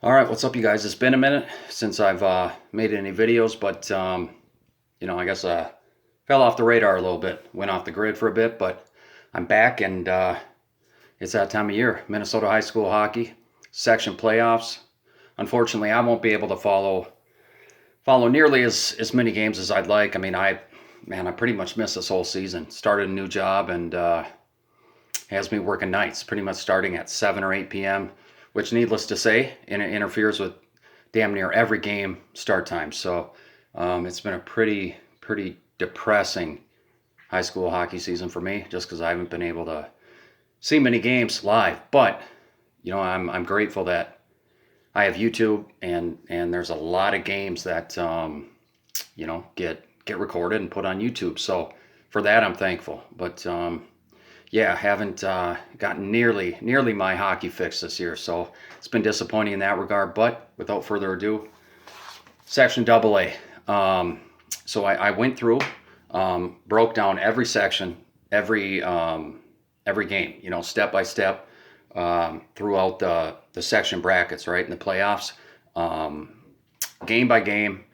All right, what's up, you guys? It's been a minute since I've made any videos, but I guess fell off the radar a little bit, went off the grid for a bit, but I'm back, and it's that time of year. Minnesota high school hockey section playoffs. Unfortunately, I won't be able to follow nearly as many games as I'd like. I mean, I pretty much missed this whole season. Started a new job and has me working nights, pretty much starting at 7 or 8 p.m., which, needless to say, interferes with damn near every game start time. So it's been a pretty depressing high school hockey season for me, just because I haven't been able to see many games live. But I'm grateful that I have YouTube, and there's a lot of games that get recorded and put on YouTube. So for that, I'm thankful. But yeah, haven't gotten nearly my hockey fix this year, so it's been disappointing in that regard. But without further ado, Section Double A. So I went through, broke down every section, every game, step by step, throughout the section brackets, right, in the playoffs, game by game.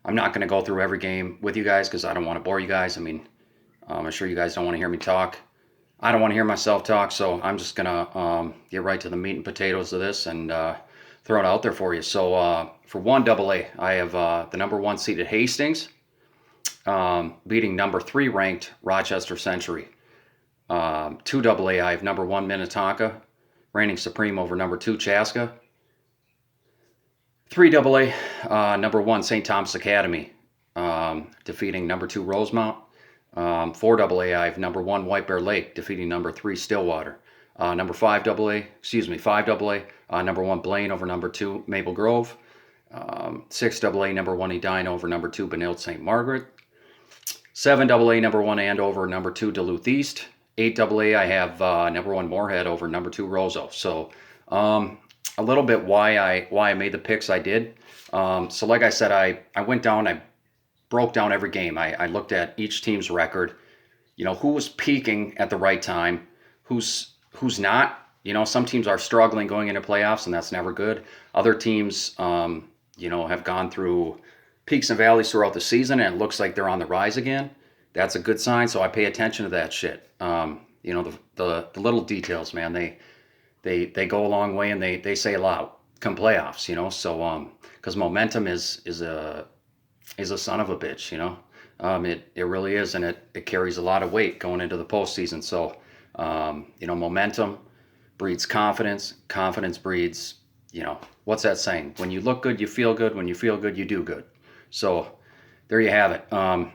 I'm not going to go through every game with you guys because I don't want to bore you guys. I mean, I'm sure you guys don't want to hear me talk. I don't want to hear myself talk, so I'm just going to get right to the meat and potatoes of this and throw it out there for you. So for 1AA, I have the number 1 seeded Hastings beating number 3 ranked Rochester Century. 2AA, I have number 1 Minnetonka reigning supreme over number 2 Chaska. 3AA, number 1 St. Thomas Academy defeating number 2 Rosemount. 4AA, I have number 1 White Bear Lake defeating number 3 Stillwater. Number 5AA, number 1 Blaine over number 2 Maple Grove. 6AA, number 1 Edina over number 2 Benilde St. Margaret. 7AA, number 1 Andover, number 2 Duluth East. 8AA, I have number 1 Moorhead over number 2 Roseau. So a little bit why I made the picks I did. So like I said, I went down, I broke down every game. I looked at each team's record, who was peaking at the right time, who's not. Some teams are struggling going into playoffs, and that's never good. Other teams, have gone through peaks and valleys throughout the season, and it looks like they're on the rise again. That's a good sign, so I pay attention to that shit. The little details, man, they go a long way, and they say a lot come playoffs, so because momentum is a son of a bitch, it really is, and it carries a lot of weight going into the postseason. So momentum breeds confidence. Confidence breeds, what's that saying? When you look good, you feel good. When you feel good, you do good. So there you have it.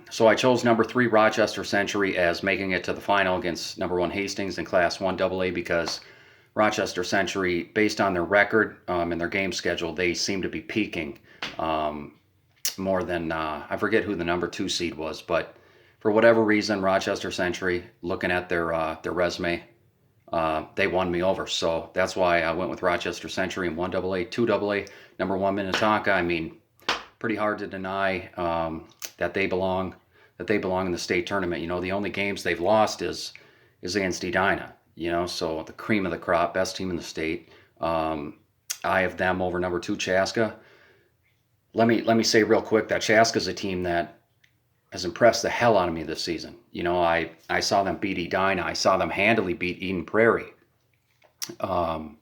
So I chose number 3 Rochester Century as making it to the final against number 1 Hastings in Class 1AA because Rochester Century, based on their record and their game schedule, they seem to be peaking more than I forget who the number 2 seed was, but for whatever reason, Rochester Century, looking at their resume, they won me over. So that's why I went with Rochester Century in 1AA. 2AA, number 1 Minnetonka. I mean, pretty hard to deny that they belong in the state tournament. The only games they've lost is against Edina. So the cream of the crop, best team in the state. I have them over number 2 Chaska. Let me say real quick that Chaska's a team that has impressed the hell out of me this season. I saw them beat Edina. I saw them handily beat Eden Prairie. So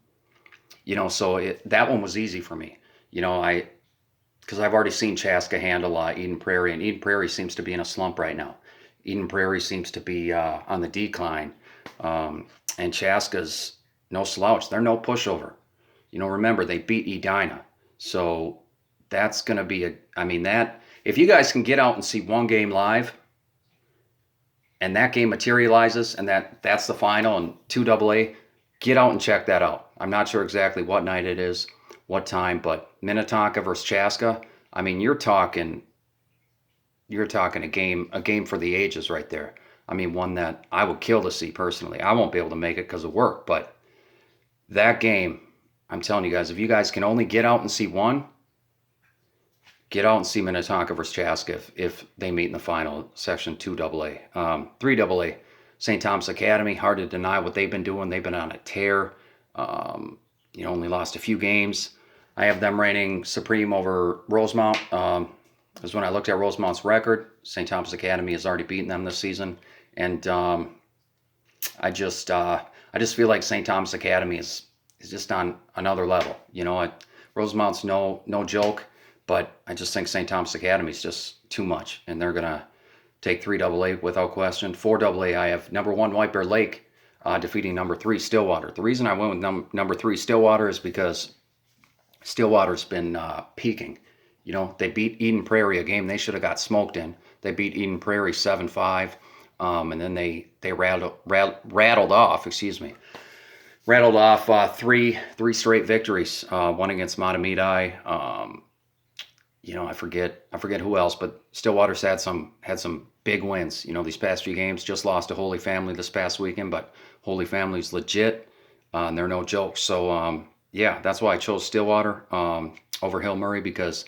that one was easy for me. Because I've already seen Chaska handle Eden Prairie, and Eden Prairie seems to be in a slump right now. Eden Prairie seems to be on the decline, and Chaska's no slouch. They're no pushover. Remember, they beat Edina. So that's going to be if you guys can get out and see one game live and that game materializes and that's the final and 2AA, get out and check that out. I'm not sure exactly what night it is, what time, but Minnetonka versus Chaska, you're talking a game for the ages right there. One that I would kill to see personally. I won't be able to make it because of work, but that game, I'm telling you guys, if you guys can only get out and see one, get out and see Minnetonka versus Chaska if they meet in the final, Section 2AA. 3AA, St. Thomas Academy, hard to deny what they've been doing. They've been on a tear. Only lost a few games. I have them reigning supreme over Rosemount. Because when I looked at Rosemount's record, St. Thomas Academy has already beaten them this season, and I just feel like St. Thomas Academy is just on another level. Rosemount's no joke, but I just think St. Thomas Academy is just too much, and they're gonna take 3AA without question. 4AA, I have number 1 White Bear Lake defeating number 3 Stillwater. The reason I went with number 3 Stillwater is because Stillwater's been peaking. They beat Eden Prairie, a game they should have got smoked in. They beat Eden Prairie 7-5, and then they rattled off. Excuse me, rattled off three straight victories. One against Matamidi. I forget who else, but Stillwater's had some big wins. These past few games. Just lost to Holy Family this past weekend, but Holy Family's legit, and they're no joke. So yeah, that's why I chose Stillwater over Hill Murray, because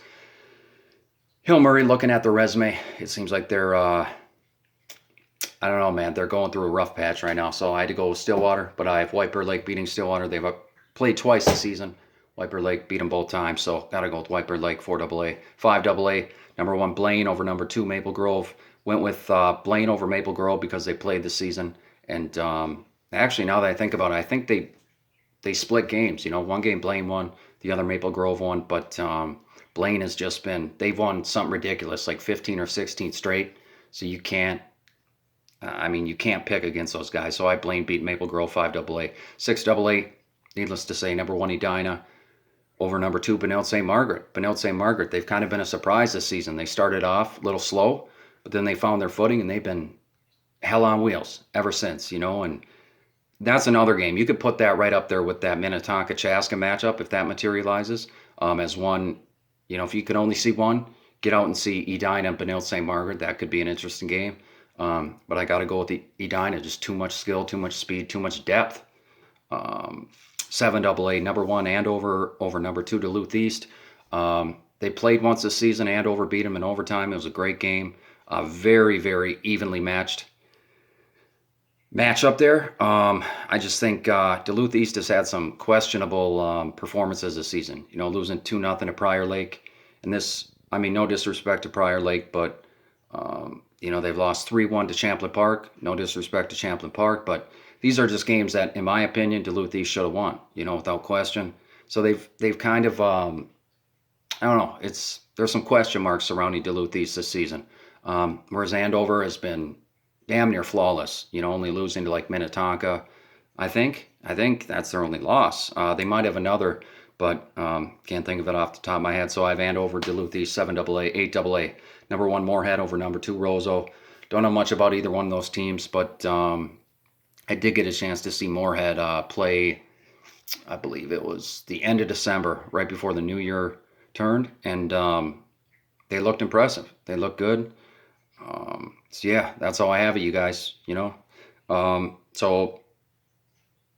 Hill Murray, looking at their resume, it seems like they're, I don't know, man, they're going through a rough patch right now. So I had to go with Stillwater, but I have White Bear Lake beating Stillwater. They've played twice this season. White Bear Lake beat them both times, so got to go with White Bear Lake, 4AA. 5AA, number 1 Blaine over number 2 Maple Grove. Went with Blaine over Maple Grove because they played this season. And actually, now that I think about it, I think they split games. One game Blaine won, the other Maple Grove won, but Blaine has just been, they've won something ridiculous, like 15 or 16 straight. So you can't pick against those guys. So Blaine beat Maple Grove, 5AA. 6AA, needless to say, number 1 Edina over number 2 Benilde St. Margaret. Benilde St. Margaret, they've kind of been a surprise this season. They started off a little slow, but then they found their footing, and they've been hell on wheels ever since, and that's another game. You could put that right up there with that Minnetonka-Chaska matchup if that materializes as one. If you could only see one, get out and see Edina and Benilde St. Margaret. That could be an interesting game. But I got to go with the Edina. Just too much skill, too much speed, too much depth. 7AA, number 1 Andover over number 2 Duluth East. They played once this season. Andover beat them in overtime. It was a great game. Very, very evenly matched match up there. I just think Duluth East has had some questionable performances this season. Losing 2-0 to Prior Lake, and this, no disrespect to Prior Lake, but they've lost 3-1 to Champlain Park. No disrespect to Champlain Park, but these are just games that, in my opinion, Duluth East should have won. Without question. So they've kind of I don't know. There's some question marks surrounding Duluth East this season, whereas Andover has been damn near flawless, only losing to like Minnetonka. I think that's their only loss. They might have another, but can't think of it off the top of my head. So I have Andover, Duluth East, 7AA, 8AA. Number 1 Moorhead over number 2 Roseau. Don't know much about either one of those teams, but I did get a chance to see Moorhead play. I believe it was the end of December, right before the new year turned, and they looked impressive. They looked good. So yeah, that's all I have of you guys, So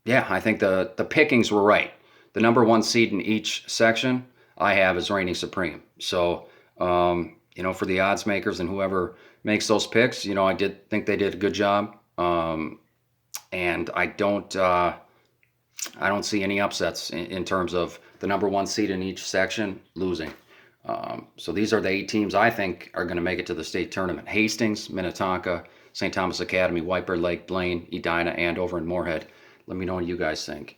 yeah, I think the pickings were right. The number 1 seed in each section I have is reigning supreme. So, for the odds makers and whoever makes those picks, I did think they did a good job. And I don't see any upsets in terms of the number 1 seed in each section losing. So these are the 8 teams I think are going to make it to the state tournament: Hastings, Minnetonka, St. Thomas Academy, White Bear Lake, Blaine, Edina, Andover, and Moorhead. Let me know what you guys think.